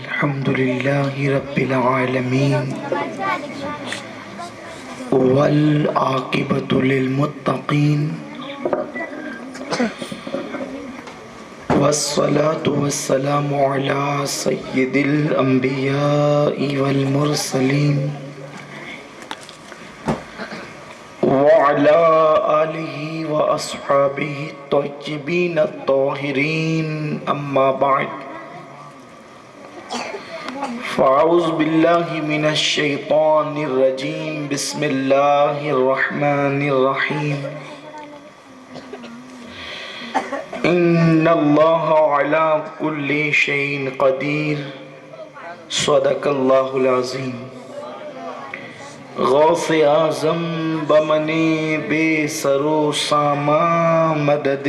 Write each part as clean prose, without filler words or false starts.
الحمد لله رب العالمين والعاقبة للمتقين والصلاة والسلام على سيد الأنبياء والمرسلين وعلى آله وأصحابه الطيبين الطاهرين أما بعد فأعوذ بالله من الشيطان الرجيم بسم الله الرحمن الرحيم إن الله على كل شيء قدير صدق الله العظيم غوث اعظم بمن بے سر و ساما مدد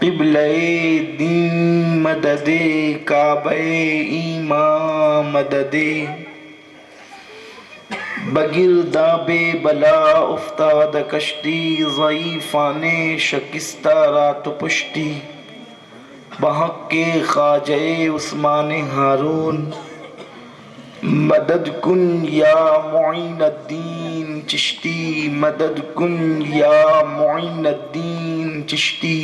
قبلہ دین مدد کعبہ ایمان مدد بگرداب بلا افتاد کشتی ضعیفان شکستہ رات پشتی بحق کے خواجہ عثمان ہارون مدد کن یا معین الدین چشتی مدد کن یا معین الدین چشتی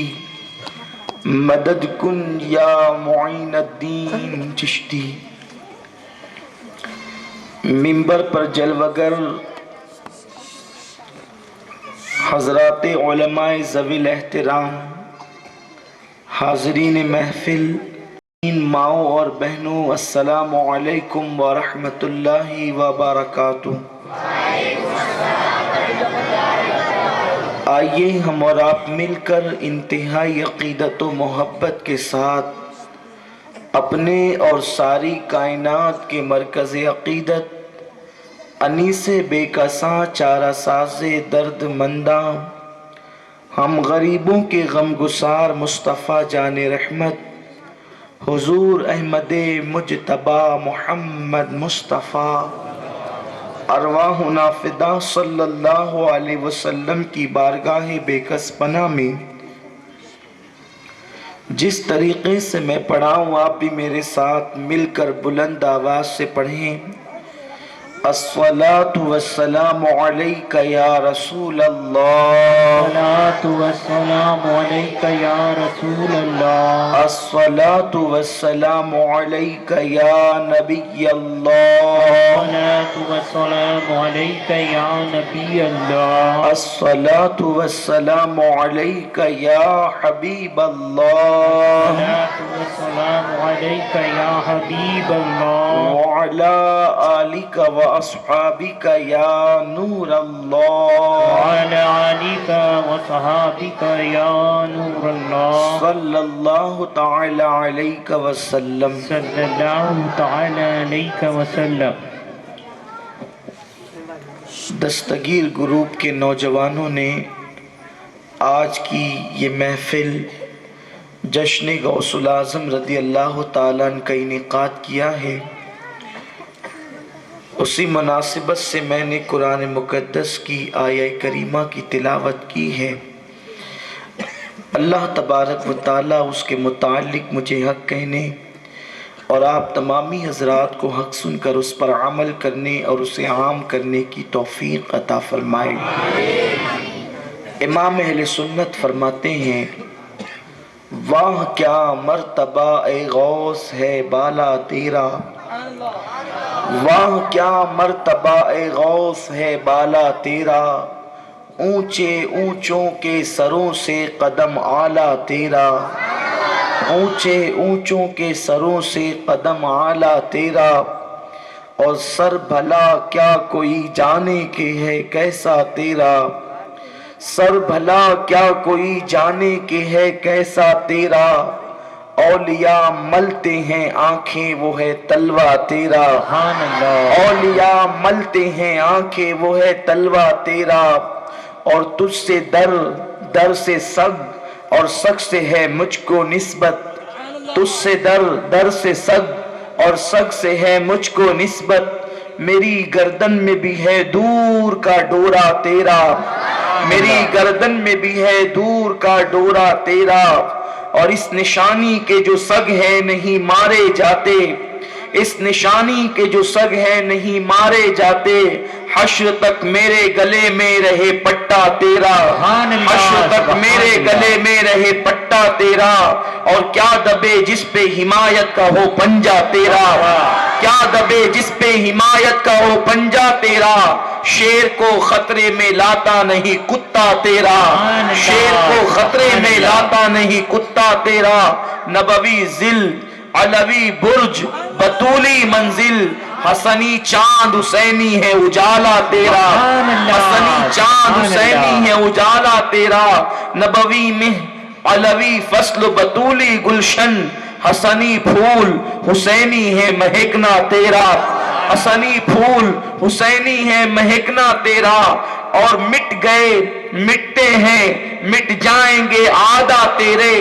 مدد کن یا معین الدین چشتی۔ منبر پر جلوگر حضرات علماء ذوی الاحترام، حاضرین محفل، ماؤں اور بہنوں، السلام علیکم ورحمۃ اللہ وبرکاتہ۔ آئیے ہم اور آپ مل کر انتہائی عقیدت و محبت کے ساتھ اپنے اور ساری کائنات کے مرکز عقیدت انیس بے کساں چارہ ساز درد منداں ہم غریبوں کے غم گسار مصطفیٰ جان رحمت حضور احمد مجتبی محمد مصطفیٰ ارواحنا فدا صلی اللہ علیہ وسلم کی بارگاہ بے کس پناہ میں جس طریقے سے میں پڑھا ہوں آپ بھی میرے ساتھ مل کر بلند آواز سے پڑھیں۔ الصلاة والسلام علیک یا رسول اللہ، الصلاة والسلام علیک یا رسول اللہ، الصلاة والسلام علیک یا نبی اللہ، الصلاة والسلام علیک یا نبی اللہ، الصلاة والسلام علیک یا حبیب اللہ، الصلاة والسلام علیک یا حبیب اللہ، وعلی آلک واصحابک یا نور اللہ، وعلی آلک وصحابک یا نور اللہ، صلی اللہ تعالی علیہ وسلم۔ صلی اللہ تعالی علیہ وسلم۔ دستگیر گروپ کے نوجوانوں نے آج کی یہ محفل جشن غوث الاعظم رضی اللہ تعالیٰ عنہ کا انعقاد کیا ہے۔ اسی مناسبت سے میں نے قرآن مقدس کی آیہ کریمہ کی تلاوت کی ہے۔ اللہ تبارک و تعالیٰ اس کے متعلق مجھے حق کہنے اور آپ تمامی حضرات کو حق سن کر اس پر عمل کرنے اور اسے عام کرنے کی توفیق عطا فرمائے۔ امام اہل سنت فرماتے ہیں، واہ کیا مرتبہ اے غوث ہے بالا تیرا، واہ کیا مرتبہ اے غوث ہے بالا تیرا، اونچے اونچوں کے سروں سے قدم اعلیٰ تیرا، اونچے اونچوں کے سروں سے قدم اعلیٰ تیرا، اور سر بھلا کیا کوئی جانے کہ ہے کیسا تیرا، سر بھلا کیا کوئی جانے کہ ہے کیسا تیرا، اولیاء ملتے ہیں آنکھیں وہ ہے تلوہ تیرا، سبحان اللہ، اولیاء ملتے ہیں آنکھیں وہ ہے تلوہ تیرا، اور تجھ سے در سے سگ اور سگ سے ہے مجھ کو نسبت، تجھ سے در سے سگ اور سگ سے ہے مجھ کو نسبت، میری گردن میں بھی ہے دور کا ڈورا تیرا، میری گردن میں بھی ہے دور کا ڈورا تیرا، اور اس نشانی کے جو سگ ہیں نہیں مارے جاتے، اس نشانی کے جو سگ ہیں نہیں مارے جاتے، حشر تک میرے گلے میں رہے پٹا تیرا، حشر تک میرے گلے میں رہے پٹا تیرا، اور کیا دبے جس پہ حمایت کا ہو پنجا تیرا، کیا دبے جس پہ حمایت کا ہو پنجا تیرا، شیر کو خطرے میں لاتا نہیں کتا تیرا، شیر کو خطرے میں لاتا نہیں کتا تیرا، نبوی ذل علوی برج بطولی منزل، حسنی چاند حسینی ہے اجالا تیرا، حسنی چاند حسینی ہے اجالا تیرا، نبوی میں علوی فصل بطولی گلشن، حسنی پھول حسینی ہے مہکنا تیرا، حسنی پھول حسینی ہے مہکنا تیرا، اور مٹ گئے مٹتے ہیں مٹ جائیں گے آدھا تیرے،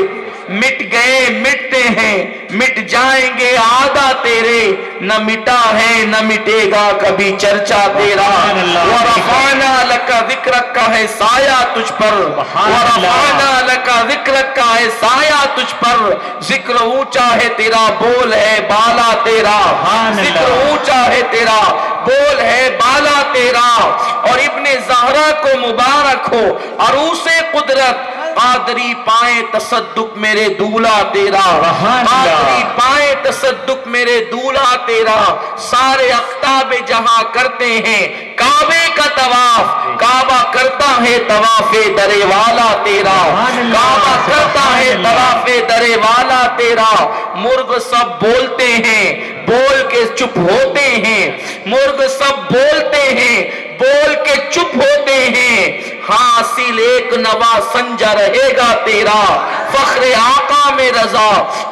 مٹ گئے مٹتے ہیں مٹ جائیں گے آدھا تیرے، نہ مٹا ہے نہ مٹے گا کبھی چرچا تیرا، وَرَفَعْنَا لَكَ ذِكْرَكَ کا ہے سایہ تجھ پر، وَرَفَعْنَا لَكَ ذِكْرَكَ کا ہے سایہ تجھ پر، ذکر اونچا ہے تیرا بول ہے بالا تیرا، ذکر اونچا ہے تیرا بول ہے بالا تیرا، اور ابن زہرا کو مبارک ہو عروس قدرت، قادری پائیں تصدق میرے دولہا تیرا، قادری پائیں تصدق میرے دولہا تیرا، سارے اقطاب جہاں کرتے ہیں کعبے کا طواف، کعبہ کرتا ہے طواف درے والا تیرا، کعبہ کرتا ہے طواف درے والا تیرا، مرغ سب بولتے ہیں بول کے چپ ہوتے ہیں، مرغ سب بولتے ہیں بول کے چپ ہوتے ہیں، حاصل ایک نوا سنجا رہے گا تیرا، فخر آقا میں رضا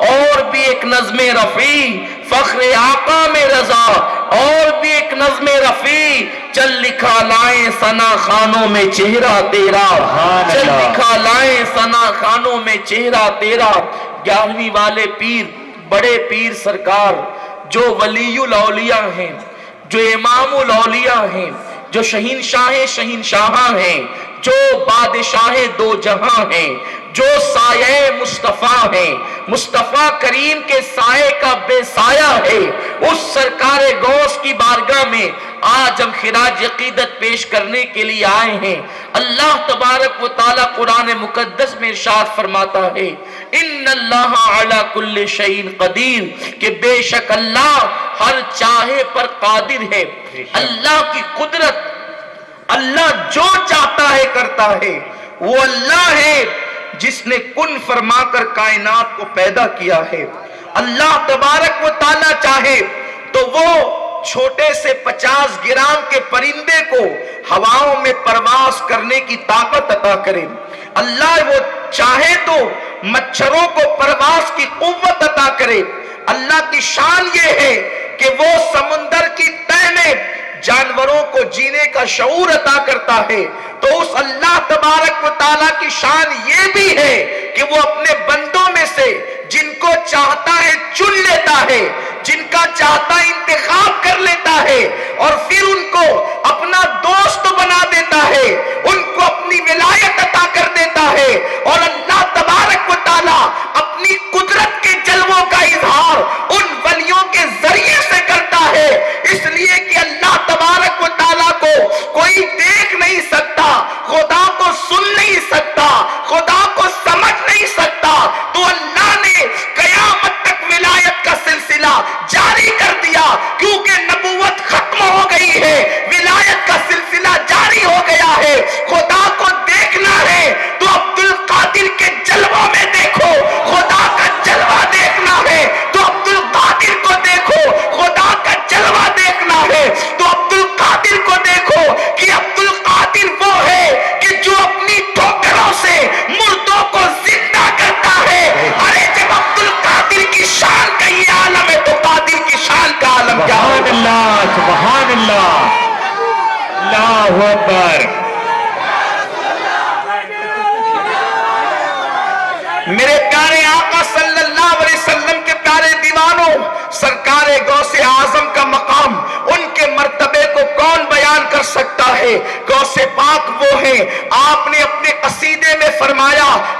اور بھی ایک نظم رفیع، فخر آقا میں رضا اور بھی ایک نظم رفیع، چل لکھا لائیں ثنا خانوں میں چہرہ تیرا، چل لکھا لائیں ثنا خانوں میں چہرہ تیرا، 11ویں والے پیر بڑے پیر سرکار جو ولی الاولیاء ہیں، جو امام الاولیاء ہیں، جو شہنشاہاں ہیں، جو بادشاہ دو جہاں ہیں، جو سایہ مصطفیٰ ہیں، مصطفیٰ کریم کے سائے کا بے سایہ ہے، اس سرکار غوث کی بارگاہ میں آج ہم خراج عقیدت پیش کرنے کے لیے آئے ہیں۔ اللہ تبارک و تعالی قرآن مقدس میں ارشاد فرماتا ہے ان اللہ علی کل شیء قدیر، کہ بے شک اللہ ہر چاہے پر قادر ہے۔ اللہ کی قدرت، اللہ جو چاہتا ہے کرتا ہے، وہ اللہ ہے جس نے کن فرما کر کائنات کو پیدا کیا ہے۔ اللہ تبارک و تعالی چاہے تو وہ چھوٹے سے 50 گرام کے پرندے کو ہواؤں میں پرواز کرنے کی طاقت عطا کرے، اللہ وہ چاہے تو مچھروں کو پرواز کی قوت عطا کرے۔ اللہ کی شان یہ ہے کہ وہ سمندر کی تہ میں جانوروں کو جینے کا شعور عطا کرتا ہے، تو اس اللہ تبارک و تعالیٰ کی شان یہ بھی ہے کہ وہ اپنے بندوں میں سے جن کو چاہتا ہے چن لیتا ہے، جن کا چاہتا ہے انتخاب کر لیتا ہے، اور پھر ان کو اپنا دوست بنا دیتا ہے، ان کو اپنی ولایت عطا کر دیتا ہے، اور اللہ تبارک و تعالیٰ اپنی قدرت کے جلووں کا اظہار ان ولیوں کے ذریعے سے کرتا ہے، اس لیے کہ اللہ تبارک و تعالیٰ کو کوئی دیکھ نہیں سکتا، خدا کو سن نہیں سکتا، خدا کو سمجھ نہیں سکتا، تو اللہ نے قیامت تک ولایت کا سلسلہ جاری کر دیا، کیونکہ نبوت ختم ہو گئی ہے، ولایت کا سلسلہ جاری ہو گیا ہے۔ خدا کو دیکھنا ہے تو عبد القادر کے جلووں میں دیکھو، خدا کا جلوہ دیکھنا ہے تو عبد القادر کو دیکھو، خدا کا جلوہ دیکھنا ہے تو عبد القادر کو دیکھو، کہ عبد القادر وہ ہے کہ جو اپنی ٹھوکروں سے مردوں کو زندہ کرتا ہے۔ ارے جب عبد القادر کی شان کا یہ عالم ہے تو قادر کی شان کا عالم کیا ہوگا؟ سبحان اللہ، سبحان اللہ، اللہ اکبر۔ میرے پیارے آقا صلی اللہ علیہ وسلم کے پیارے دیوانوں، سرکار غوث اعظم کا مقام، ان کے مرتبے کو کون بیان کر سکتا ہے؟ غوث پاک وہ ہیں، آپ نے اپنے قصیدے میں فرمایا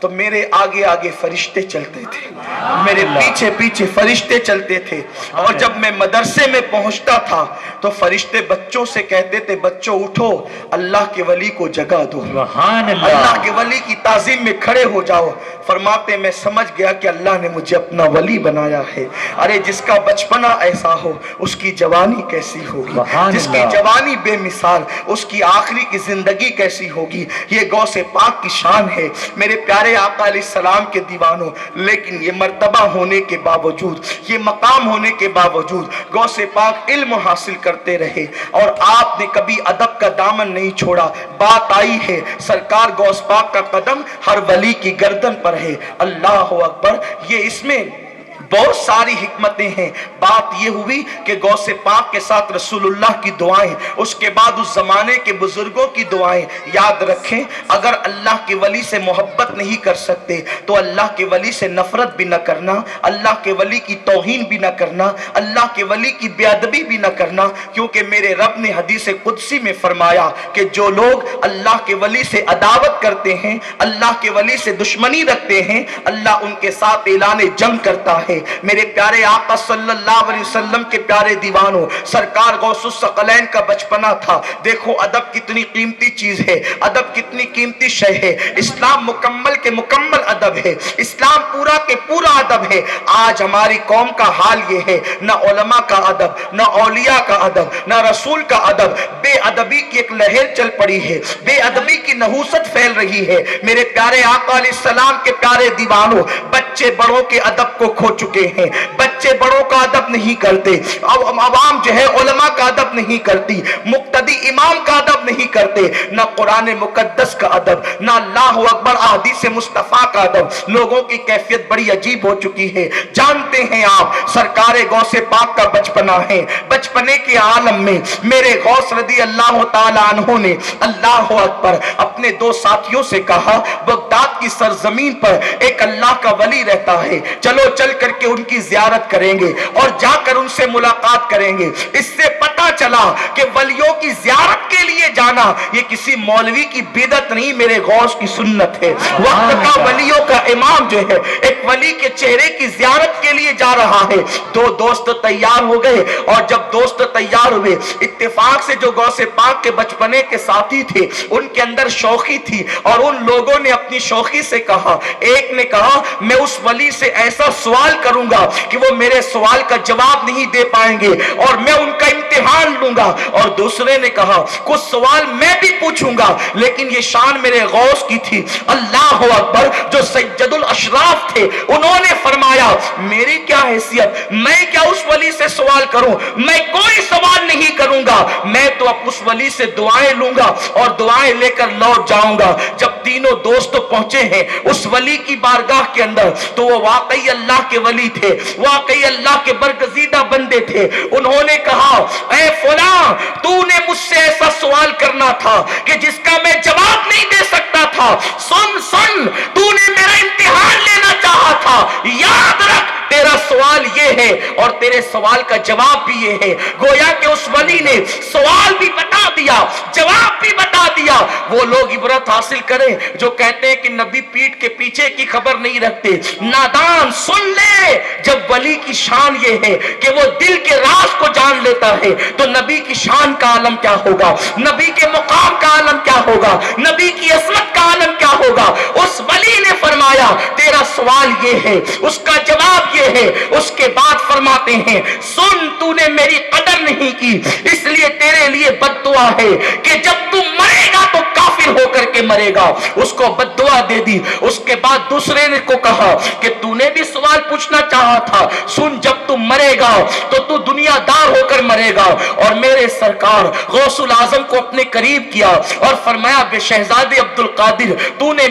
تو میرے آگے آگے فرشتے چلتے تھے، میرے پیچھے پیچھے فرشتے چلتے تھے، اور جب میں مدرسے میں پہنچتا تھا تو فرشتے بچوں سے کہتے تھے بچوں اٹھو، اللہ کے ولی کو جگہ دو، سبحان اللہ اللہ، کے ولی کی تعظیم میں کھڑے ہو جاؤ۔ فرماتے میں سمجھ گیا کہ اللہ نے مجھے اپنا ولی بنایا ہے۔ ارے جس کا بچپنا ایسا ہو اس کی جوانی کیسی ہوگی، سبحان جس کی اللہ، جوانی بے مثال اس کی آخری کی زندگی کیسی ہوگی۔ یہ غوث پاک کی شان ہے میرے پیارے آقا علیہ السلام کے دیوانوں۔ لیکن یہ مرتبہ ہونے کے باوجود، یہ مقام ہونے کے باوجود غوث پاک علم حاصل کرتے رہے، اور آپ نے کبھی ادب کا دامن نہیں چھوڑا۔ بات آئی ہے سرکار غوث پاک کا قدم ہر ولی کی گردن پر ہے۔ اللہ اکبر، یہ اس میں بہت ساری حکمتیں ہیں۔ بات یہ ہوئی کہ غوث پاک کے ساتھ رسول اللہ کی دعائیں، اس کے بعد اس زمانے کے بزرگوں کی دعائیں۔ یاد رکھیں اگر اللہ کے ولی سے محبت نہیں کر سکتے تو اللہ کے ولی سے نفرت بھی نہ کرنا، اللہ کے ولی کی توہین بھی نہ کرنا، اللہ کے ولی کی بے ادبی بھی نہ کرنا، کیونکہ میرے رب نے حدیث قدسی میں فرمایا کہ جو لوگ اللہ کے ولی سے عداوت کرتے ہیں، اللہ کے ولی سے دشمنی رکھتے ہیں، اللہ ان کے ساتھ اعلان جنگ کرتا ہے۔ میرے پیارے آقا صلی اللہ علیہ وسلم کے پیارے دیوانوں، سرکار غوث الثقلین کا بچپنا تھا۔ دیکھو ادب کتنی قیمتی چیز ہے، ادب کتنی قیمتی شے ہے۔ اسلام مکمل کے مکمل ادب ہے، اسلام پورا کے پورا ادب ہے۔ آج ہماری قوم کا حال یہ ہے، نہ علماء کا ادب، نہ اولیاء کا ادب، نہ رسول کا ادب، بے ادبی کی ایک لہر چل پڑی ہے، بے ادبی کی نحوست پھیل رہی ہے۔ میرے پیارے آقا علیہ السلام کے پیارے دیوانوں، بچے بڑوں کے ادب کو کھو چکے ہیں، بچے بڑوں کا ادب نہیں کرتے، عوام جو ہے علماء کا ادب نہیں کرتی، مقتدی امام کا ادب نہیں کرتے، نہ قرآن مقدس کا ادب، نہ اللہ اکبر احادیث مصطفیٰ کا ادب۔ لوگوں کی کیفیت بڑی عجیب ہو چکی ہے۔ جانتے ہیں آپ سرکار غوث پاک کا بچپنا ہے، بچپنے کے عالم میں میرے غوث رضی اللہ تعالیٰ عنہ نے اللہ اکبر اپنے دو ساتھیوں سے کہا بغداد کی سرزمین پر ایک اللہ کا ولی رہتا ہے، چلو چل کر کے ان کی زیارت کریں گے اور جا کر ان سے ملاقات کریں گے۔ اس سے پتہ چلا کہ ولیوں کی زیارت کے لیے جانا یہ کسی مولوی کی بدعت نہیں، میرے غوث کی سنت ہے۔ وقت کا ولیوں کا امام جو ہے ایک ولی کے چہرے کی زیارت کے لیے جا رہا ہے۔ دو دوست تیار ہو گئے، اور جب دوست تیار ہوئے اتفاق سے جو غوث پاک کے بچپنے کے ساتھی تھے ان کے اندر شوخی تھی، اور ان لوگوں نے اپنی شوخی سے کہا، ایک نے کہا میں اس ولی سے ایسا سوال کروں گا کہ وہ میرے سوال کا جواب نہیں دے پائیں گے اور میں ان کا امتحان لوں گا، اور دوسرے نے کہا کچھ سوال میں بھی پوچھوں گا، لیکن یہ شان میرے غوث کی تھی۔ اللہ اکبر، جو سید الاشراف تھے انہوں نے فرمایا میری کیا حیثیت، میں کیا اس ولی سے سوال کروں، میں کوئی سوال نہیں کروں گا، میں تو اب اس ولی سے دعائیں لوں گا اور دعائیں لے کر لوٹ جاؤں گا۔ جب تینوں دوست پہنچے ہیں اس ولی کی بارگاہ کے اندر تو وہ واقعی اللہ کے ولی تھے، واقعی اللہ کے برگزیدہ بندے تھے۔ انہوں نے کہا اے فلاں، تو نے مجھ سے ایسا سوال کرنا تھا کہ جس کا میں جواب نہیں دے سکتا تھا، سن تو نے میرا امتحان لینا چاہا تھا، یاد رکھ تیرا سوال یہ ہے اور تیرے سوال کا جواب بھی یہ ہے۔ گویا کہ اس ولی نے سوال بھی بتا دیا، جواب بھی بتا دیا۔ وہ لوگ عبرت حاصل کریں جو کہتے ہیں کہ نبی پیٹھ کے پیچھے کی خبر نہیں رکھتے، نادان سن لے، جب ولی کی شان یہ ہے کہ وہ دل کے راز کو جان لیتا ہے تو نبی کی شان کا عالم کیا ہوگا، نبی کے مقام کا عالم کیا ہوگا، نبی کی عظمت کا عالم کیا ہوگا۔ اس ولی نے فرمایا تیرا سوال یہ ہے، اس کا جواب یہ ہے۔ اس کے بعد فرماتے ہیں سن، تو نے میری قدر نہیں کی، اس لیے تیرے لیے بد دعا ہے کہ جب تم مرے گا تو کافر ہو کر کے مرے گا۔ اس کو بد دعا دے دی۔ اس کے بعد دوسرے نے کو کہا کہ تو نے بھی سوال پوچھنا چاہا تھا، سن جب تم مرے گا تو تو دنیا دار ہو کر مرے گا۔ اور میرے سرکار غوث العظم کو اپنے قریب کیا اور فرمایا بے شہزادے عبد القادر، تو نے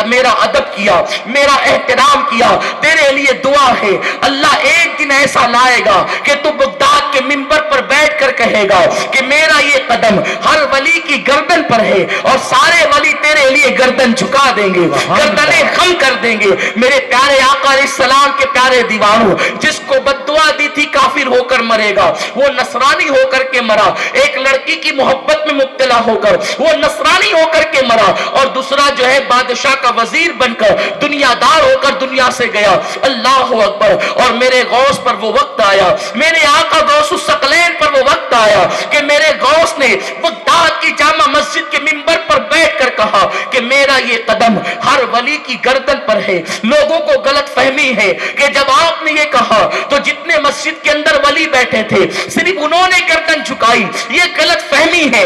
میرا ادب کیا، میرا احترام کیا، تیرے لیے دعا ہے، اللہ ایک دن ایسا لائے گا کہ تو بغداد کے منبر پر بیٹھ کر کہے گا کہ میرا یہ قدم ہر ولی کی گردن پر ہے اور سارے ولی تیرے لیے گردن جھکا دیں گے، گردنیں خم کر دیں گے۔ میرے پیارے آقا علیہ السلام کے پیارے دیوانوں، جس کو بد دعا دی تھی کافر ہو کر مرے گا، وہ نصرانی ہو کر کے مرا۔ ایک لڑکی کی محبت میں مبتلا ہو کر وہ نصرانی ہو کر کے مرا، اور دوسرا جو ہے بادشاہ کا وزیر بن کر دنیا دار ہو کر دنیا سے گیا۔ اللہ اکبر۔ اور میرے غوث پر وہ وقت آیا، میرے آقا غوث الثقلین پر وہ وقت آیا کہ میرے غوث نے بغداد کی جامع مسجد کے منبر پر بیٹھ کر کہا کہ میرا یہ قدم ہر ولی کی گردن پر ہے۔ لوگوں کو غلط فہمی ہے کہ جب آپ نے یہ کہا تو جتنے مسجد کے اندر ولی بیٹھے تھے صرف انہوں نے گردن جھکائی، یہ غلط فہمی ہے،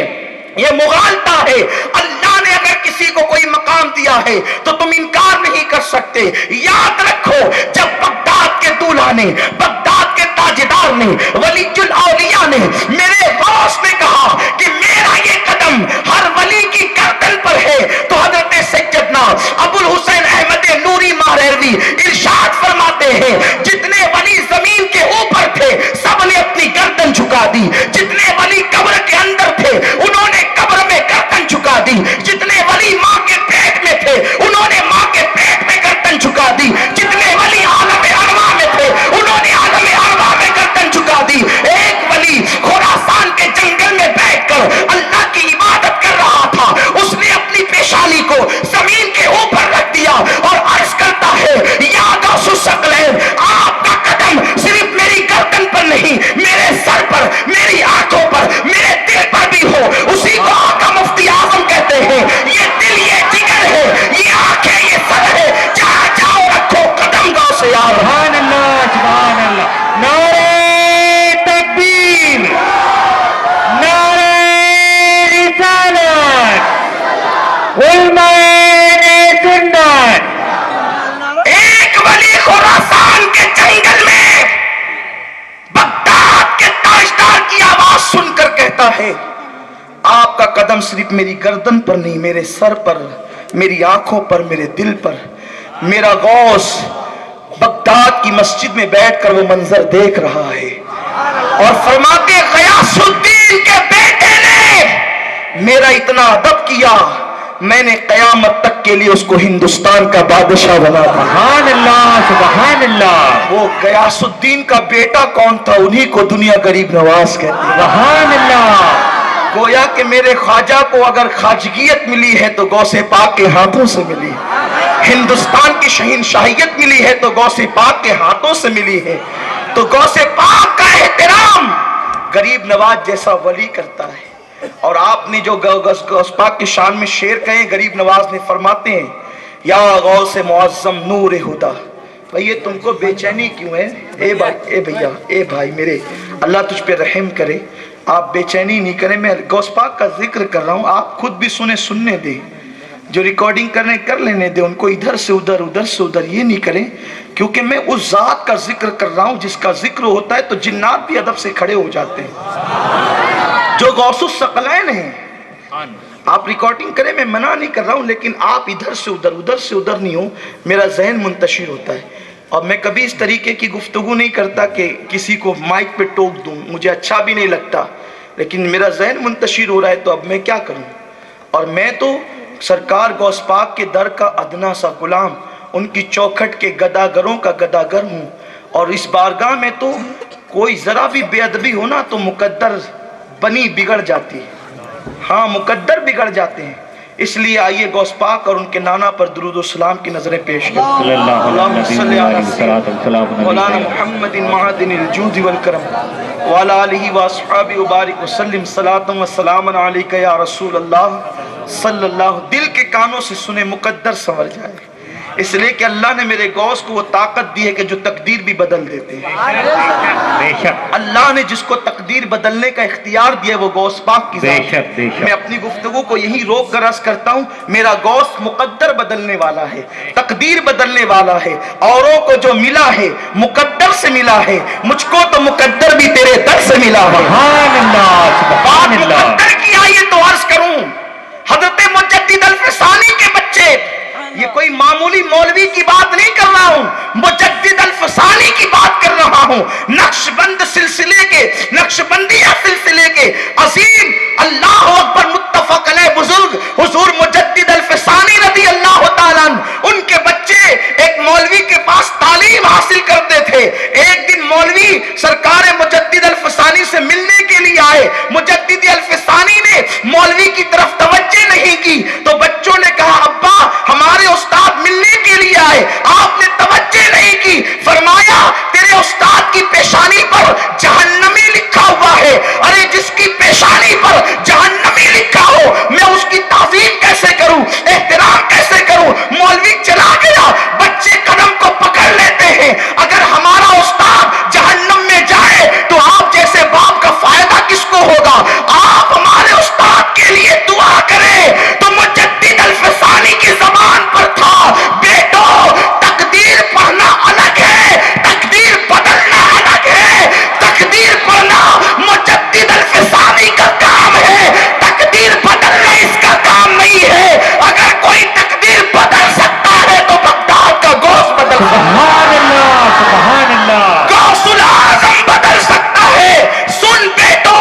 یہ مغالطہ ہے۔ اللہ نے اگر کسی کو کوئی مقام دیا ہے تو تم انکار نہیں کر سکتے۔ یاد رکھو، جب بغداد کے دولہا نے، بغداد کے تاجدار نے، ولی الاولیاء نے، میرے غوث نے کہا کہ میرا یہ قدم ہر ولی کی گردن پر ہے، تو حضرت سیدنا ابو الحسین احمد نوری ماہروی ارشاد فرماتے ہیں جتنے ولی زمین کے اوپر تھے سب نے اپنی گردن جھکا دی، جتنے ولی قبر کے اندر تھے انہوں نے قبر میں گردن جھکا دی، جتنے ولی ماں کے پیٹ میں تھے انہوں نے ماں کے پیٹ میں گردن جھکا دی، جتنے ولی عالم ارواح میں تھے انہوں نے عالم ارواح میں گردن جھکا دی۔ ایک ولی خراسان کے جنگل میں بیٹھ کر اللہ کی عبادت کر رہا تھا، اس نے اپنی پیشانی کو زمین کے اوپر رکھ دیا اور عرض کرتا ہے یا غوث الثقلین، آپ کا قدم صرف میری گردن پر نہیں، میرے سر پر، میری آنکھوں پر، میرے دل پر بھی ہو۔ اسی کو آقا مفتی اعظم کہتے ہیں یہ دل، یہ جگر ہے، یہ آنکھیں، یہ سر ہے، جہاں جاؤ رکھو قدم غوث یار۔ سبحان اللہ، سبحان اللہ۔ نعرہ تکبیر، نعرہ رسالت، علماء سنت۔ ایک ولی خراسان کے جنگل میں بغداد کے تاجدار کی آواز سن کر کہتا ہے آپ کا قدم صرف میری گردن پر نہیں، میرے سر پر، میری آنکھوں پر، میرے دل پر۔ میرا غوث بغداد کی مسجد میں بیٹھ کر وہ منظر دیکھ رہا ہے اور فرماتے غیاث الدین کے بیٹے نے میرا اتنا ادب کیا، میں نے قیامت تک کے لیے اس کو ہندوستان کا بادشاہ بنا دیا۔ سبحان اللہ، سبحان اللہ، وہ غیاث الدین کا بیٹا کون تھا؟ انہی کو دنیا غریب نواز کہتے ہیں۔ سبحان اللہ۔ گویا کہ میرے خواجہ کو اگر خواجگیت ملی ہے تو غوث پاک کے ہاتھوں سے ملی، ہندوستان کی شہنشاہیت ملی ہے تو غوث پاک کے ہاتھوں سے ملی ہے۔ تو غوث پاک کا احترام غریب نواز جیسا ولی کرتا ہے۔ اور آپ نے جو غوث پاک کی شان میں شعر کہے غریب نواز نے فرماتے ہیں یا غوث معظم نور ہدا۔ بھئی تم کو بے چینی کیوں ہے؟ اے بھیا، اے بھائی میرے، اللہ تجھ پہ رحم کرے، آپ بے چینی نہیں کریں، میں غوث پاک کا ذکر کر رہا ہوں، آپ خود بھی سننے دیں، جو ریکارڈنگ کرنے کر لینے دیں، ان کو ادھر سے ادھر، ادھر سے ادھر یہ نہیں کریں، کیونکہ میں اس ذات کا ذکر کر رہا ہوں جس کا ذکر ہوتا ہے تو جنات بھی ادب سے کھڑے ہو جاتے ہیں، جو غوث الثقلین ہیں۔ آپ ریکارڈنگ کریں، میں منع نہیں کر رہا ہوں، لیکن آپ ادھر سے ادھر، ادھر سے ادھر نہیں ہو، میرا ذہن منتشر ہوتا ہے۔ اور میں کبھی اس طریقے کی گفتگو نہیں کرتا کہ کسی کو مائک پہ ٹوک دوں، مجھے اچھا بھی نہیں لگتا، لیکن میرا ذہن منتشر ہو رہا ہے تو اب میں کیا کروں۔ اور میں تو سرکار غوث پاک کے در کا ادنا سا غلام، ان کی چوکھٹ کے گداگروں کا گداگر ہوں، اور اس بارگاہ میں تو کوئی ذرا بھی بے ادبی ہونا تو مقدر بنی بگڑ جاتی ہے، ہاں مقدر بگڑ جاتے ہیں۔ اس لیے آئیے غوث پاک اور ان کے نانا پر درود و سلام کی نظریں پیش کریں۔ اللہم صلی علی مولانا محمد معدن الجود والکرم وعلی آلہ واصحابہ وبارک وسلم صلاۃ و سلام علیک یا رسول اللہ صلی اللہ۔ دل کے کانوں سے سنے، مقدر سنور جائے، اس لیے کہ اللہ نے میرے غوث کو وہ طاقت دی ہے کہ جو تقدیر بھی بدل دیتے ہیں۔ اللہ نے جس کو تقدیر بدلنے کا اختیار دیا ہے وہ غوث پاک کی ذات ہے۔ میں اپنی گفتگو کو یہی روک کر عرض کرتا ہوں، میرا غوث مقدر بدلنے والا ہے، تقدیر بدلنے والا ہے۔ اوروں کو جو ملا ہے مقدر سے ملا ہے، مجھ کو تو مقدر بھی تیرے در سے ملا ہے۔ سبحان اللہ، سبحان اللہ۔ مقدر کی آئیے تو عرض کروں، حضرت مجدد الفسانی کے بچے، یہ کوئی معمولی مولوی کی بات نہیں کر رہا ہوں، مجدد الفسانی کی بات کر رہا ہوں، نقشبند سلسلے کے، نقشبندیہ سلسلے کے عظیم اللہ ہے. مجدد الفسانی نے مولوی کی طرف توجہ نہیں کی تو بچوں نے کہا ابا ہمارے استاد ملنے کے لیے آئے, آپ نے توجہ نہیں کی. فرمایا تیرے استاد کی پیشانی پر جہنمی لکھا ہوا ہے. ارے جس کی پیشانی پر جہنمی لکھا ہو میں اس کی تعظیم کیسے کروں, احترام کیسے کروں. مولوی چلا گیا, بچے قدم کو پکڑ لیتے ہیں. اگر ہمارا استاد جہنم میں جائے تو آپ جیسے باپ کا فائدہ کس کو ہوگا. آپ ہمارے استاد کے لیے دعا کریں. تو مجدد الفسانی کی زبان پر تھا بیٹو تقدیر پڑھنا الگ ہے, تقدیر بدلنا الگ ہے. تقدیر پڑھنا مجدد الفسانی کا کام ہے, تقدیر بدلنا اس کا کام نہیں ہے. اگر کوئی تقدیر بدل سکتا ہے تو بغداد کا گوشت بدل سبحان اللہ, سبحان اللہ. غوث العظم بدل سکتا ہے. سن بیٹو,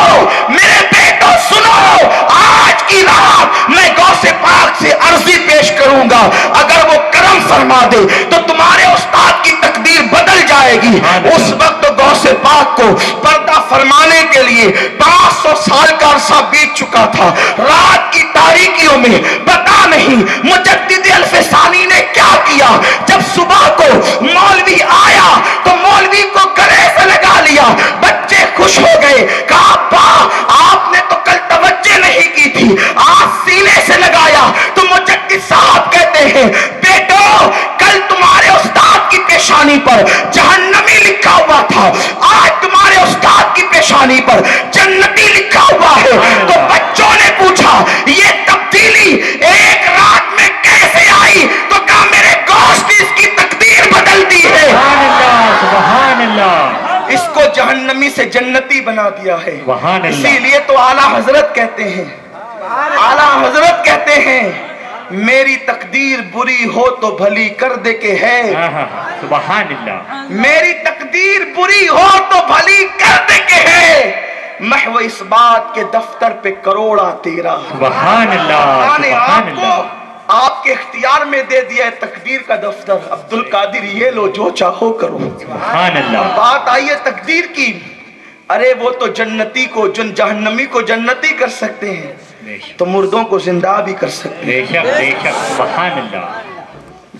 میرے بیٹو سنو, آج کی رات میں غوث پاک سے عرضی پیش کروں گا. اگر وہ کرم فرما دے تو تمہارے استاد کی تقدیر بدل جائے گی. اس وقت غوث پاک کو پردہ فرمانے کے لیے 500 سال کا عرصہ بیت چکا تھا. رات کی تاریکیوں میں پتا نہیں مجدد الفسانی نے کیا کیا. جب صبح کو مولوی آیا تو مولوی کو گلے سے لگا لیا. بچے خوش ہو گئے, کہا ابا آپ نے تو کل توجہ نہیں کی تھی, آج سینے سے لگایا. تو مجدد صاحب کہتے ہیں بیٹو کل تمہارے استاد کی پیشانی پر جہنمی لکھا ہوا تھا, آج تمہارے استاد کی پیشانی پر جنتی لکھا ہوا ہے. تو بچوں نے پوچھا یہ تبدیلی ایک رات میں کیسے آئی؟ تو کہا میرے گوشت نے اس کی تقدیر بدل دی ہے. سبحان اللہ, سبحان اللہ. اس کو جہنمی سے جنتی بنا دیا ہے. سبحان اللہ. اسی لیے تو اعلیٰ حضرت کہتے ہیں, اعلیٰ حضرت کہتے ہیں میری تقدیر بری ہو تو بھلی کر دے کے ہے. سبحان اللہ. میری تقدیر بری ہو تو بھلی کر دے کے ہے. محو اس بات کے دفتر پہ کروڑا تیرا. سبحان اللہ, اللہ نے آپ سبحان کو اللہ. آپ کے اختیار میں دے دیا ہے تقدیر کا دفتر. عبد القادر یہ لو جو چاہو کرو. سبحان اللہ. بات آئی ہے تقدیر کی. ارے وہ تو جنتی کو جہنمی کو جنتی کر سکتے ہیں تو مردوں کو زندہ بھی کر سکتے ہیں. بے شک, بے شک. سبحان اللہ.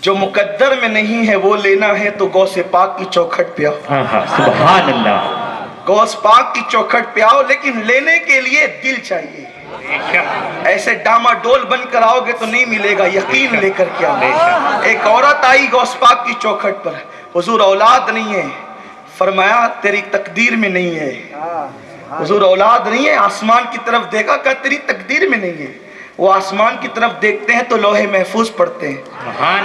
جو مقدر میں نہیں ہے وہ لینا ہے تو غوث پاک کی چوکھٹ پہ آؤ. سبحان اللہ. غوث پاک کی چوکھٹ پہ آؤ, لیکن لینے کے لیے دل چاہیے. بے شک. ایسے ڈاما ڈول بن کر آؤ گے تو نہیں ملے گا, یقین لے کر کے آؤ. ایک عورت آئی غوث پاک کی چوکھٹ پر, حضور اولاد نہیں ہے. فرمایا تیری تقدیر میں نہیں ہے. حضور اولاد نہیں ہے, آسمان کی طرف دیکھا, کہا تیری تقدیر میں نہیں ہے. وہ آسمان کی طرف دیکھتے ہیں تو لوح محفوظ پڑھتے ہیں.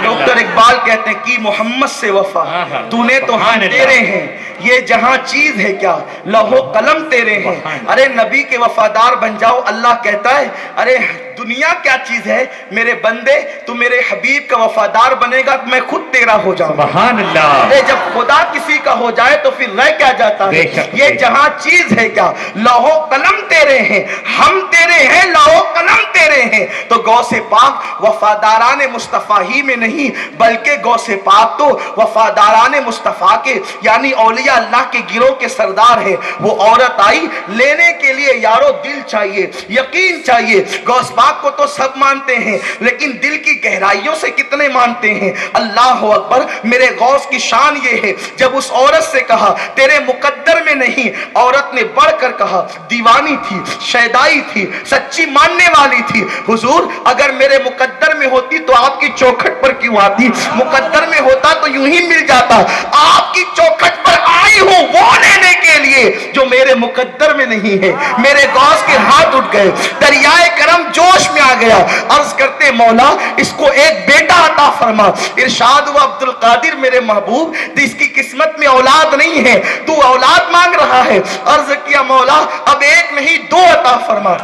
ڈاکٹر اقبال کہتے ہیں کی محمد سے وفا تو نے تو ہم تیرے ہیں, یہ جہاں چیز ہے کیا لوح و قلم تیرے ہیں. ارے نبی کے وفادار بن جاؤ. اللہ کہتا ہے ارے دنیا کیا چیز ہے میرے بندے, تو میرے حبیب کا وفادار بنے گا تو میں خود تیرا ہو جاؤں. سبحان اللہ. ارے جب خدا کسی کا ہو جائے تو پھر رہ کیا جاتا ہے. یہ جہاں چیز ہے کیا لوح و قلم تیرے ہیں, ہم تیرے ہیں, لوح و قلم تیرے ہیں. تو غوث پاک وفاداران مصطفیٰ ہی میں نہیں بلکہ غوث پاک تو وفاداران مصطفیٰ کے یعنی اولیاء اللہ کے گروہ کے سردار ہیں. وہ عورت آئی, لینے کے لیے یارو دل چاہیے, یقین چاہیے. غوث پاک کو تو سب مانتے ہیں لیکن دل کی گہرائیوں سے کتنے مانتے ہیں. اللہ اکبر. میرے غوث کی شان یہ ہے, جب اس عورت سے کہا تیرے مقدر میں نہیں, عورت نے بڑھ کر کہا دیوانی تھی, شیدائی تھی, سچی ماننے والی تھی. حضور اگر میرے مقدر میں ہوتی تو آپ کی چوکھٹ پر کیوں آتی, مقدر میں ہوتا تو یوں ہی مل جاتا. آپ کی چوکھٹ پر آئی ہوں وہ لینے کے لیے جو میرے مقدر میں نہیں ہے. میرے غوث کے ہاتھ اٹھ گئے, دریائے کرم جوش میں آ گیا. عرض کرتے مولا اس کو ایک بیٹا عطا فرما. ارشاد ہوا عبد القادر میرے محبوب اس کی قسمت میں اولاد نہیں ہے, تو اولاد مانگ رہا ہے. عرض کیا مولا اب ایک نہیں 2 عطا فرما.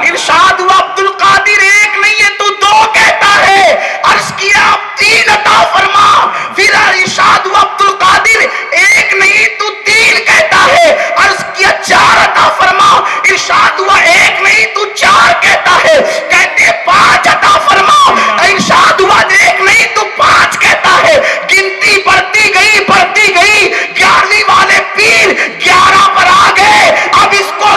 ارشاد ہوا عبد القادر ایک نہیں ہے تو 2 کہتا ہے. عرض کیا اب 3 عطا فرما. پھر ارشاد ہوا عبد القادر ایک نہیں تو 3 کہتا ہے. عرض کیا 4 عطا فرما. ارشاد ہوا ایک نہیں تو 4 کہتا ہے. کہتے 5 عطا فرما. ارشاد ہوا ایک نہیں تو 5 کہتا ہے. گنتی بڑھتی گئی 11ویں والے پیر 11 پر آ گئے. اب اس کو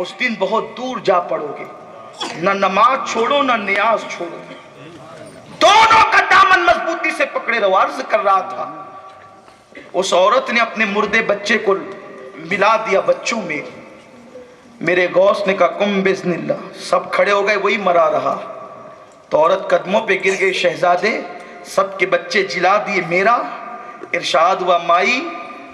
اس دن بہت دور جا پڑو گے، نہ نماز چھوڑو نہ نیاز چھوڑو، دونوں کا دامن مضبوطی سے پکڑے رہو۔ عرض کر رہا تھا اس عورت نے اپنے مردے بچے کو ملا دیا بچوں میں، میرے غوث نے کہا کم بزن اللہ، سب کھڑے ہو گئے، وہی مرا رہا، تو عورت قدموں پہ گر گئی، شہزادے سب کے بچے جلا دیے، میرا؟ ارشاد ہوا مائی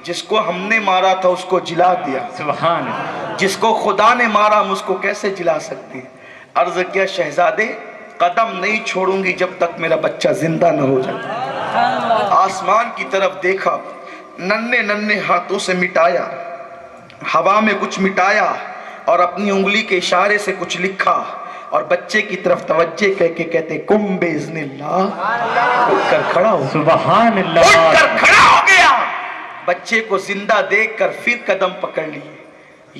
جس کو ہم نے مارا تھا اس کو جلا دیا، سبحان اللہ، جس کو خدا نے مارا ہم اس کو کیسے جلا سکتے ہیں؟ عرض کیا شہزادے قدم نہیں چھوڑوں گی جب تک میرا بچہ زندہ نہ ہو جائے۔ آسمان کی طرف دیکھا، ننھے ننھے ہاتھوں سے مٹایا، ہوا میں کچھ مٹایا اور اپنی انگلی کے اشارے سے کچھ لکھا اور بچے کی طرف توجہ کہہ کے کہتے کم باذن اللہ، اٹھ کر کھڑا ہو، سبحان اللہ، اٹھ کر کھڑا ہو گیا، بچے کو زندہ دیکھ کر پھر قدم پکڑ لیے۔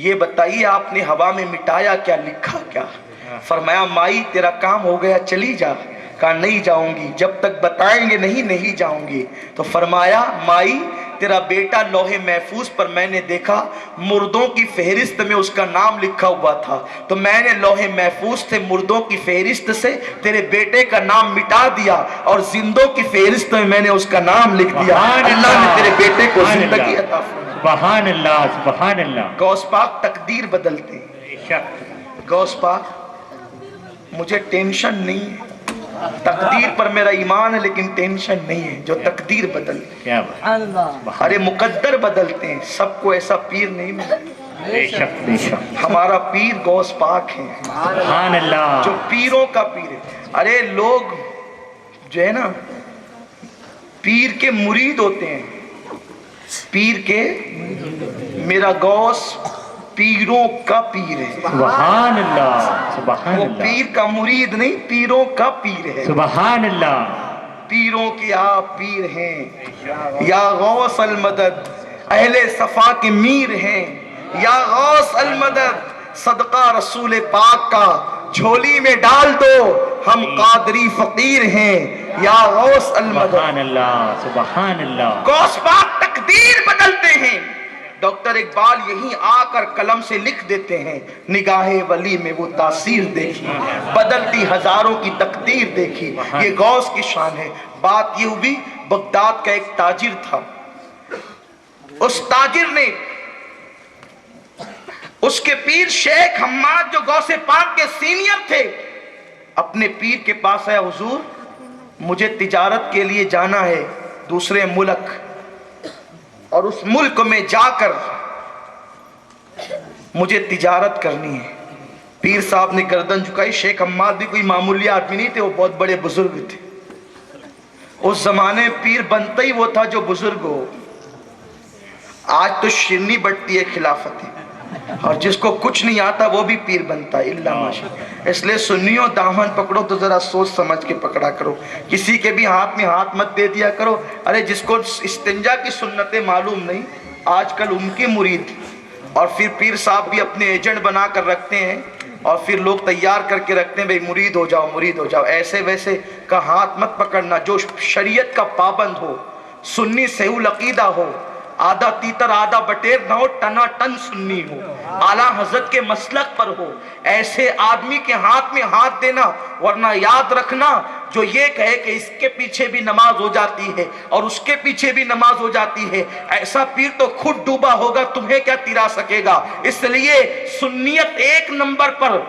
یہ بتائیے آپ نے ہوا میں مٹایا کیا، لکھا کیا؟ فرمایا مائی تیرا کام ہو گیا چلی جا۔ کہا نہیں جاؤں گی، جب تک بتائیں گے نہیں جاؤں گی۔ تو فرمایا مائی تیرا بیٹا لوح محفوظ پر میں نے دیکھا مردوں کی فہرست میں اس کا نام لکھا ہوا تھا، تو میں نے لوح محفوظ سے مردوں کی فہرست سے تیرے بیٹے کا نام مٹا دیا اور زندوں کی فہرست میں نے اس کا نام لکھ دیا۔ اللہ نے تیرے بیٹے کو زندگی عطا فرمائی۔ سبحان اللہ، سبحان اللہ، غوث پاک تقدیر بدلتے ہیں۔ بے شک، غوث پاک مجھے ٹینشن نہیں ہے، تقدیر پر میرا ایمان ہے لیکن ٹینشن نہیں ہے، جو تقدیر بدلتے ہیں۔ کیا بات، ارے مقدر بدلتے ہیں، سب کو ایسا پیر نہیں ملا۔ بے شک، بے شک، ہمارا پیر غوث پاک ہے، سبحان اللہ، جو پیروں کا پیر ہے۔ ارے لوگ جو ہے نا پیر کے مرید ہوتے ہیں، پیر کے، میرا غوث پیروں کا پیر ہے، سبحان اللہ، سبحان وہ اللہ، پیر کا مرید نہیں، پیروں کا پیر ہے۔ سبحان اللہ، پیروں کے آپ پیر ہیں، یا غوث المدد اہل صفا کے میر ہیں، یا غوث المدد صدقہ رسول پاک کا جھولی میں ڈال دو ہم قادری فقیر ہیں، یا غوث المدد۔ سبحان اللہ، سبحان اللہ، غوث پاک تقدیر بدلتے ہیں۔ ڈاکٹر اقبال یہیں آ کر قلم سے لکھ دیتے ہیں، نگاہ ولی میں وہ تاثیر دیکھی، بدلتی ہزاروں کی تقدیر دیکھی، یہ غوث کی شان ہے۔ بات یہ ہوئی بغداد کا ایک تاجر تھا، اس تاجر نے اس کے پیر شیخ حماد جو غوث پاک کے سینئر تھے، اپنے پیر کے پاس آیا، حضور مجھے تجارت کے لیے جانا ہے دوسرے ملک، اور اس ملک میں جا کر مجھے تجارت کرنی ہے۔ پیر صاحب نے گردن جھکائی، شیخ حماد بھی کوئی معمولی آدمی نہیں تھے، وہ بہت بڑے بزرگ تھے۔ اس زمانے میں پیر بنتا ہی وہ تھا جو بزرگ ہو۔ آج تو شرنی بٹتی ہے خلافت، اور جس کو کچھ نہیں آتا وہ بھی پیر بنتا ہے، اللہ ماشاء۔ اس لیے سنیوں دامن پکڑو تو ذرا سوچ سمجھ کے پکڑا کرو، کسی کے بھی ہاتھ میں ہاتھ مت دے دیا کرو۔ ارے جس کو استنجا کی سنتیں معلوم نہیں، آج کل ان کے مرید، اور پھر پیر صاحب بھی اپنے ایجنٹ بنا کر رکھتے ہیں، اور پھر لوگ تیار کر کے رکھتے ہیں، بھئی مرید ہو جاؤ مرید ہو جاؤ۔ ایسے ویسے کا ہاتھ مت پکڑنا، جو شریعت کا پابند ہو، سنی سہول عقیدہ ہو، آدھا تیتر آدھا بٹیر نہ ہو، ٹنا ٹن سنی ہو، اعلیٰ حضرت کے مسلک پر ہو، ایسے آدمی کے ہاتھ میں ہاتھ دینا۔ ورنہ یاد رکھنا، جو یہ کہے کہ اس کے پیچھے بھی نماز ہو جاتی ہے اور اس کے پیچھے بھی نماز ہو جاتی ہے، ایسا پیر تو خود ڈوبا ہوگا، تمہیں کیا تیرا سکے گا۔ اس لیے سنیت ایک نمبر پر،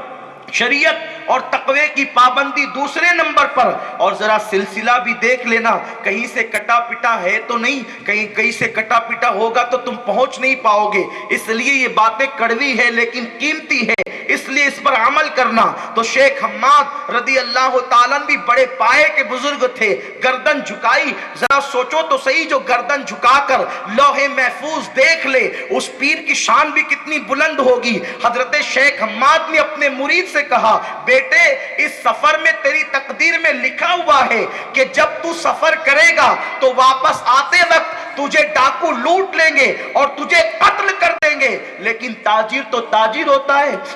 شریعت اور تقوی کی پابندی دوسرے نمبر پر، اور ذرا سلسلہ بھی دیکھ لینا، کہیں سے کٹا پٹا ہے تو نہیں، کہیں سے کٹا پٹا ہوگا تو تم پہنچ نہیں پاؤ گے۔ اس لیے یہ باتیں کڑوی ہے لیکن قیمتی ہے، اس لیے اس پر عمل کرنا۔ تو شیخ حماد رضی اللہ تعالیٰ بھی بڑے پائے کے بزرگ تھے، گردن جھکائی، ذرا سوچو تو صحیح، جو گردن جھکا کر لوح محفوظ دیکھ لے، اس پیر کی شان بھی کتنی بلند ہوگی۔ حضرت شیخ حماد نے اپنے مرید سے کہا، بیٹے اس سفر میں تیری تقدیر میں لکھا ہوا ہے کہ جب تو سفر کرے گا تو واپس آتے وقت تجھے ڈاکو لوٹ لیں گے اور تجھے قتل کر دیں گے، لیکن تاجر تو تاجر ہوتا ہے۔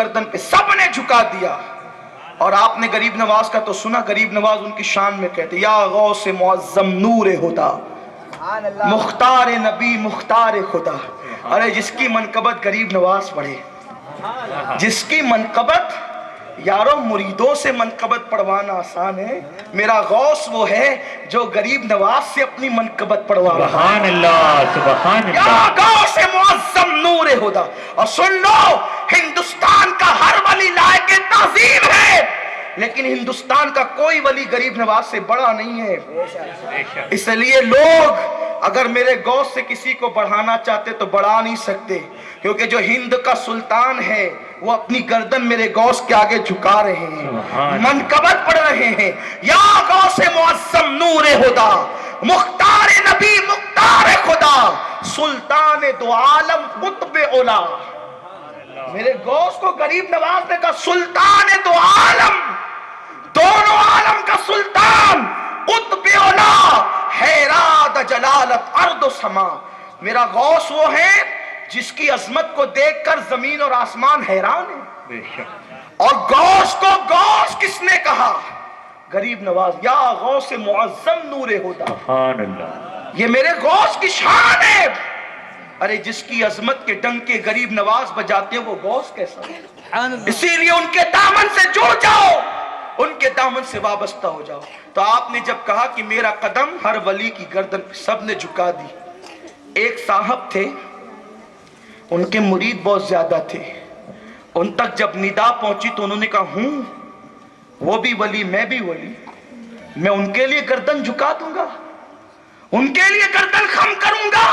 گردن پہ سب نے جھکا دیا. اور آپ نے غریب نواز کا تو سنا, غریب نواز ان کی شان میں کہتے یا غوث معظم نور خدا, مختار نبی مختار خدا. ارے جس کی منقبت غریب نواز پڑھے, جس کی منقبت, یارو مریدوں سے منقبت پڑھوانا آسان ہے, میرا غوث وہ ہے جو غریب نواز سے اپنی منقبت پڑھوا رہا. سبحان اللہ, سبحان یا اللہ. غوث معظم نور خدا. اور سن لو, ہندوستان کا ہر ولی لائق تعظیم ہے, لیکن ہندوستان کا کوئی ولی غریب نواز سے بڑا نہیں ہے. اس لیے لوگ اگر میرے غوث سے کسی کو بڑھانا چاہتے تو بڑھا نہیں سکتے, کیونکہ جو ہند کا سلطان ہے وہ اپنی گردن میرے غوث کے آگے جھکا رہے ہیں, منقبت پڑھ رہے ہیں. یا غوث معظم نور خدا, مختار نبی مختار خدا, سلطان دو عالم قطب اولا. میرے غوث کو غریب نواز نے کہا سلطان دو عالم, دونوں عالم کا سلطان, قطب اولا, حیرات جلالت ارض و سما. میرا غوث وہ ہے جس کی عظمت کو دیکھ کر زمین اور آسمان حیران ہے. بے شک. اور غوث کو غوث کس نے کہا؟ غریب نواز. یا غوث معظم نور خدا, سبحان اللہ. یہ میرے غوث کی شان ہے. ارے جس کی عظمت کے ڈنگ کے غریب نواز بجاتے ہیں وہ غوث کیسا ہے؟ اسی لیے ان کے دامن سے جڑ جاؤ, ان کے دامن سے وابستہ ہو جاؤ. تو آپ نے جب کہا کہ میرا قدم ہر ولی کی گردن پہ, سب نے جھکا دی. ایک صاحب تھے, ان کے مرید بہت زیادہ تھے, ان تک جب ندا پہنچی تو انہوں نے کہا ہوں, وہ بھی ولی میں بھی ولی, میں ان کے لیے گردن جھکا دوں گا, ان کے لیے گردن خم کروں گا.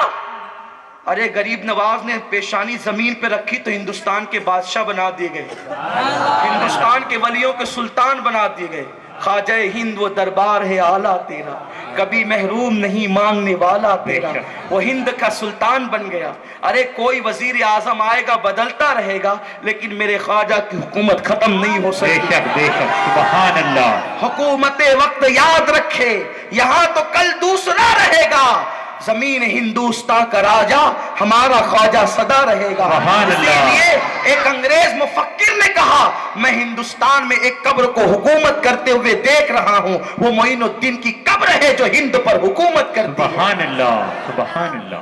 ارے غریب نواز نے پیشانی زمین پہ رکھی تو ہندوستان کے بادشاہ بنا دیے گئے, ہندوستان کے ولیوں کے سلطان بنا دیے گئے. خواجہ ہند وہ دربار ہے اعلیٰ تیرا, کبھی محروم نہیں مانگنے والا تیرا, وہ ہند کا سلطان بن گیا. ارے کوئی وزیر اعظم آئے گا بدلتا رہے گا, لیکن میرے خواجہ کی حکومت ختم نہیں ہو بے سکتی. شک, بے شک. سبحان اللہ. حکومت وقت یاد رکھے, یہاں تو کل دوسرا رہے گا. زمین ہندوستان کا راجا ہمارا خواجہ صدا رہے گا. سبحان اسی اللہ. لیے ایک انگریز مفکر نے کہا میں ہندوستان میں ایک قبر کو حکومت کرتے ہوئے دیکھ رہا ہوں, وہ معین الدین کی قبر ہے جو ہند پر حکومت کرتی ہے. سبحان اللہ, سبحان اللہ.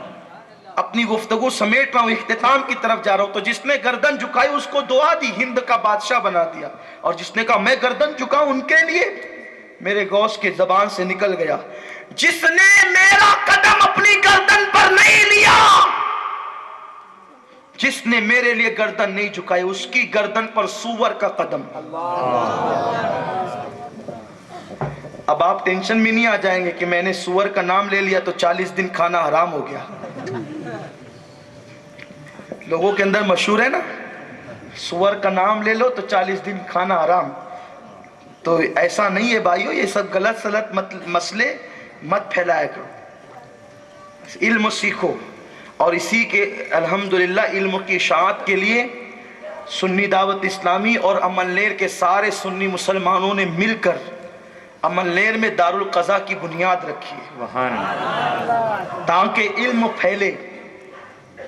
اپنی گفتگو سمیٹ رہا ہوں, اختتام کی طرف جا رہا ہوں. تو جس نے گردن جھکائی اس کو دعا دی, ہند کا بادشاہ بنا دیا. اور جس نے کہا میں گردن جھکاؤں ان کے لیے, میرے غوث کی زبان سے نکل گیا جس نے میرا قدم اپنی گردن پر نہیں لیا, جس نے میرے لیے گردن نہیں جھکائی, اس کی گردن پر سور کا قدم. اب آپ ٹینشن میں نہیں آ جائیں گے کہ میں نے سور کا نام لے لیا تو 40 دن کھانا حرام ہو گیا. لوگوں کے اندر مشہور ہے نا, سور کا نام لے لو تو 40 دن کھانا حرام. تو ایسا نہیں ہے بھائیو, یہ سب غلط سلط مسئلے مت پھیلایا کرو, علم سیکھو. اور اسی کے الحمدللہ علم کی اشاعت کے لیے سنی دعوت اسلامی اور امن لہر کے سارے سنی مسلمانوں نے مل کر امن لہر میں دارالقضا کی بنیاد رکھی ہے, سبحان اللہ. تاکہ علم پھیلے.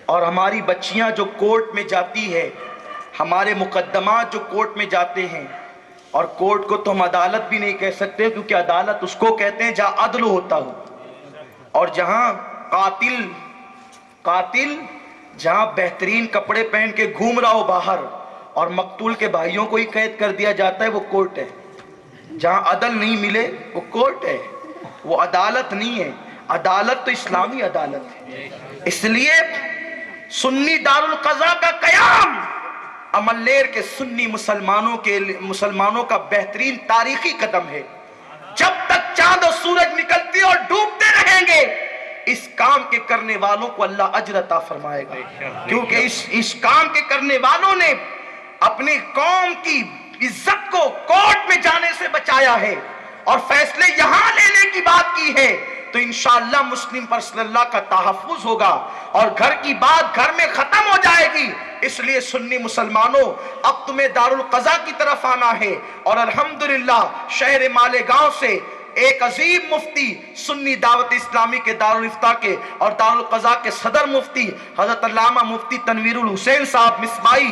اور ہماری بچیاں جو کورٹ میں جاتی ہے, ہمارے مقدمات جو کورٹ میں جاتے ہیں, اور کورٹ کو تو ہم عدالت بھی نہیں کہہ سکتے کیونکہ عدالت اس کو کہتے ہیں جہاں عدل ہوتا ہو, اور جہاں قاتل جہاں بہترین کپڑے پہن کے گھوم رہا ہو باہر اور مقتول کے بھائیوں کو ہی قید کر دیا جاتا ہے, وہ کورٹ ہے. جہاں عدل نہیں ملے وہ کورٹ ہے, وہ عدالت نہیں ہے. عدالت تو اسلامی عدالت ہے. اس لیے سنی دارالقضا کا قیام امن لہر کے سنی مسلمانوں کا بہترین تاریخی قدم ہے. جب تک چاند و سورج نکلتے اور ڈوبتے رہیں گے, اس کام کے کرنے والوں کو اللہ اجر عطا فرمائے گا, کیونکہ اس کام کے کرنے والوں نے اپنی قوم کی عزت کو کورٹ میں جانے سے بچایا ہے اور فیصلے یہاں لینے کی بات کی ہے. تو انشاءاللہ مسلم پر صلی اللہ کا تحفظ ہوگا اور گھر کی بات گھر میں ختم ہو جائے گی. اس لیے سنی مسلمانوں اب تمہیں دارالقضا کی طرف آنا ہے, اور الحمدللہ شہر مالیگاؤں سے ایک عظیم مفتی سنی دعوت اسلامی کے دارالافتاء کے اور دارالقضا کے صدر مفتی حضرت علامہ مفتی تنویر الحسین صاحب مصباحی,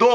2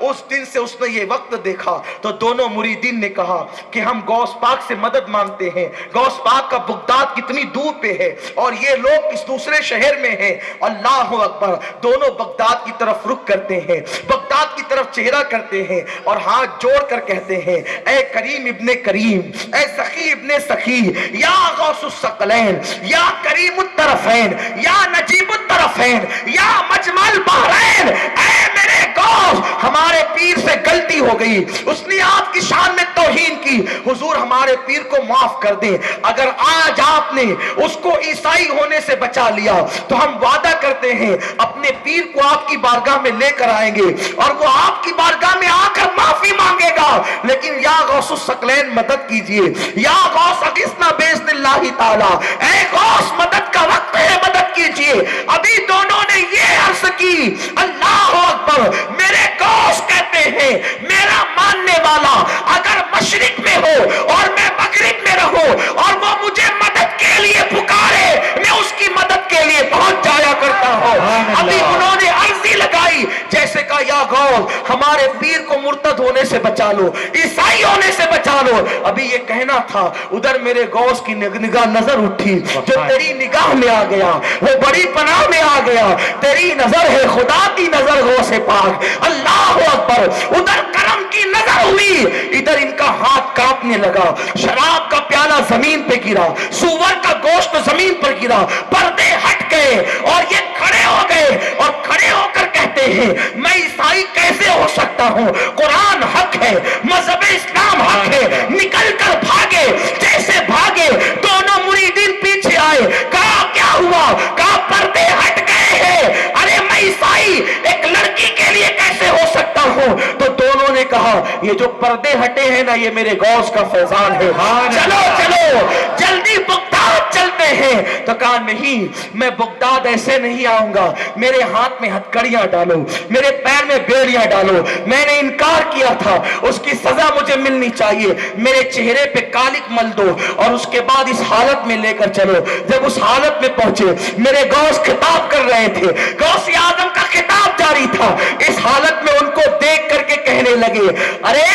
اس دن سے اس نے یہ وقت دیکھا تو دونوں مریدین نے کہا کہ ہم غوث پاک سے مدد مانگتے ہیں، غوث پاک کا بغداد کتنی دور پہ ہے اور یہ لوگ اس دوسرے شہر میں ہیں۔ اللہ اکبر، دونوں بغداد کی طرف رخ کرتے ہیں، بغداد کی طرف چہرہ کرتے ہیں اور ہاتھ جوڑ کر کہتے ہیں اے کریم ابن کریم، اے سخی ابن سخی، یا غوث الثقلین، یا کریم الطرفین، یا نجیب الطرفین، یا مجمع البحرین، اے میرے غوث، ہمارے پیر سے غلطی ہو گئی، اس نے آپ کی شان میں توہین کی، حضور ہمارے پیر کو معاف کر دیں۔ اگر آج آپ نے اس کو عیسائی ہونے سے بچا لیا تو ہم وعدہ کرتے ہیں اپنے پیر کو آپ کی بارگاہ میں لے کر آئیں گے اور وہ آپ کی بارگاہ میں آ کر معافی مانگے گا، لیکن یا غوث الثقلین مدد کیجئے، یا غوث اغثنا باذن اللہ تعالی، اے غوث مدد کا وقت ہے، مدد کیجئے۔ ابھی دونوں نے یہ عرض کی، اللہ اکبر، میرے غوث کہتے ہیں میرا ماننے والا اگر مشرق میں ہو اور میں مغرب میں رہوں اور وہ مجھے مدد کے لیے پکارے، میں اس کی مدد کے لیے پہنچ جایا کرتا ہوں۔ ابھی انہوں نے عرضی لگائی، جیسے کہا یا غوث ہمارے پیر کو مرتد ہونے سے بچا لو، عیسائی ہونے سے بچا لو۔ ابھی یہ کہنا تھا، ادھر میرے غوث کی نگاہ نظر اٹھی، جو تیری نگاہ میں آ گیا وہ بڑی پناہ میں آ گیا، تیری نظر ہے خدا کی نظر غوث پاک، اللہ اکبر۔ ادھر کرم کی نظر ہوئی، ادھر ان کا ہاتھ کانپنے لگا، شراب کا پیالہ زمین پہ گرا، سور کا گوشت زمین پر گرا، پردے ہٹ گئے اور یہ کھڑے ہو گئے اور کھڑے ہو کر کہتے ہیں میں عیسائی کیسے ہو سکتا ہوں، قرآن حق ہے، مذہب اسلام حق ہے۔ نکل کر بھاگے، جیسے بھاگے دونوں مریدین پیچھے آئے، کہا کیا ہوا، کہا پردے ہٹ گئے ہیں، ارے میں عیسائی ایک لڑکی کے لیے کیسے ہو سکتا ہوں؟ تو دونوں نے کہا یہ جو پردے ہٹے ہیں نا یہ میرے غوث کا فیضان ہے، چلو چلو جلدی بغداد چلتے ہیں۔ تو کہا نہیں، میں بغداد ایسے نہیں آؤں گا، میرے ہاتھ میں ہتھکڑیاں ڈالو، میرے پیر میں بیڑیاں ڈالو، میں نے انکار کیا تھا، اس کی سزا مجھے ملنی چاہیے، میرے چہرے پہ کالک مل دو اور اس کے بعد اس حالت میں لے کر چلو۔ جب اس حالت میں پہنچے، میرے غوث خطاب کر رہے تھے، غوث اعظم کا خطاب جاری تھا، اس حالت میں ان کو دیکھ کر کے کہنے لگے ارے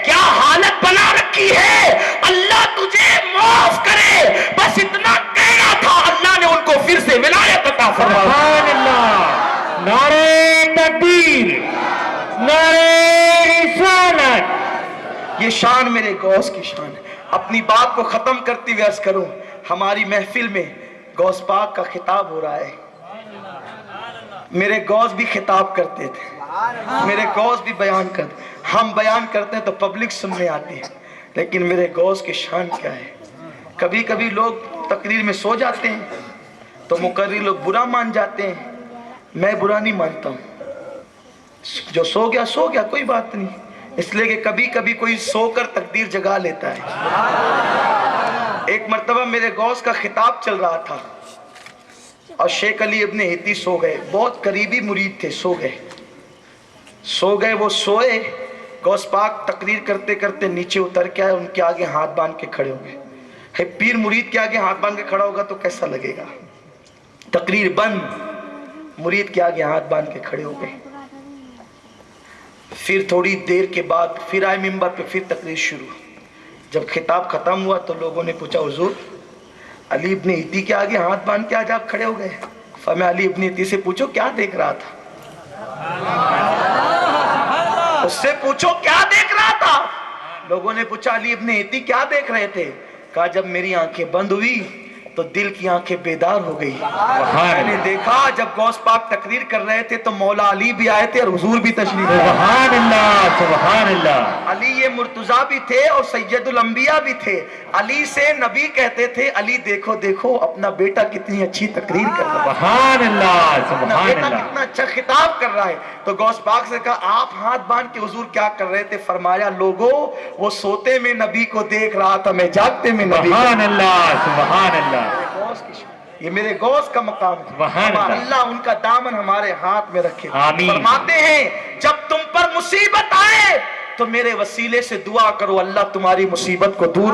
کیا حالت بنا رکھی ہے، اللہ تجھے معاف کرے، بس اتنا کہنا تھا، اللہ نے ان کو پھر سے ولایت عطا فرمائی۔ سبحان اللہ، نعرہ تکبیر، نعرہ رسالت۔ یہ شان میرے غوث کی شان ہے۔ اپنی بات کو ختم کرتی ہوئے عرض کروں، ہماری محفل میں غوث پاک کا خطاب ہو رہا ہے، میرے غوث بھی خطاب کرتے تھے، میرے غوث بھی بیان کرتے، ہم بیان کرتے ہیں تو پبلک سننے آتی ہے، لیکن میرے غوث کی شان کیا ہے۔ کبھی کبھی لوگ تقریر میں سو جاتے ہیں تو مقرر لوگ برا مان جاتے ہیں، میں برا نہیں مانتا ہوں، جو سو گیا کوئی بات نہیں، اس لیے کہ کبھی کبھی کوئی سو کر تقدیر جگا لیتا ہے۔ ایک مرتبہ میرے غوث کا خطاب چل رہا تھا اور شیخ علی ابن ہیتی سو گئے، بہت قریبی مرید تھے، سو گئے، وہ سوئے، غوث پاک تقریر کرتے کرتے نیچے اتر کے آئے، ان کے آگے ہاتھ باندھ کے کھڑے ہو گئے۔ پیر مرید کے آگے ہاتھ باندھ کے کھڑا ہوگا تو کیسا لگے گا؟ تقریر بند، مرید کے آگے ہاتھ باندھ کے کھڑے ہو گئے۔ پھر تھوڑی دیر کے بعد پھر آئے ممبر پہ، پھر تقریر شروع۔ جب خطاب ختم ہوا تو لوگوں نے پوچھا حضور علی ابن ہیتی کے آگے ہاتھ باندھ کے آج آپ کھڑے ہو گئے؟ فرمایا علی ابن ہیتی سے پوچھو کیا دیکھ رہا تھا، اس سے پوچھو کیا دیکھ رہا تھا۔ لوگوں نے پوچھا علی ابن ہیتی کیا دیکھ رہے تھے؟ کہا جب میری آنکھیں بند ہوئی تو دل کی آنکھیں بیدار ہو گئی، میں نے دیکھا جب غوث پاک تقریر کر رہے تھے تو مولا علی بھی آئے تھے اور حضور بھی تشریف لائے۔ سبحان اللہ، سبحان اللہ۔ علی یہ مرتضیٰ بھی تھے اور سید الانبیاء بھی تھے، علی سے نبی کہتے تھے علی دیکھو دیکھو اپنا بیٹا کتنی اچھی تقریر کر رہا ہے، سبحان اللہ، اپنا سبحان بیٹا اللہ۔ کتنا اچھا خطاب کر رہا ہے۔ تو غوث پاک سے کہا آپ ہاتھ باندھ کے حضور کیا کر رہے تھے؟ فرمایا لوگوں وہ سوتے میں نبی کو دیکھ رہا تھا، میں جاگتے میں نبی کو۔ سبحان اللہ، سبحان اللہ۔ یہ میرے غوث کا مقام ہے، سبحان اللہ۔ اللہ ان کا دامن ہمارے ہاتھ میں رکھے۔ آمین۔ فرماتے ہیں جب تم پر مصیبت آئے تو میرے وسیلے سے دعا کرو اللہ تمہاری مصیبت کو دور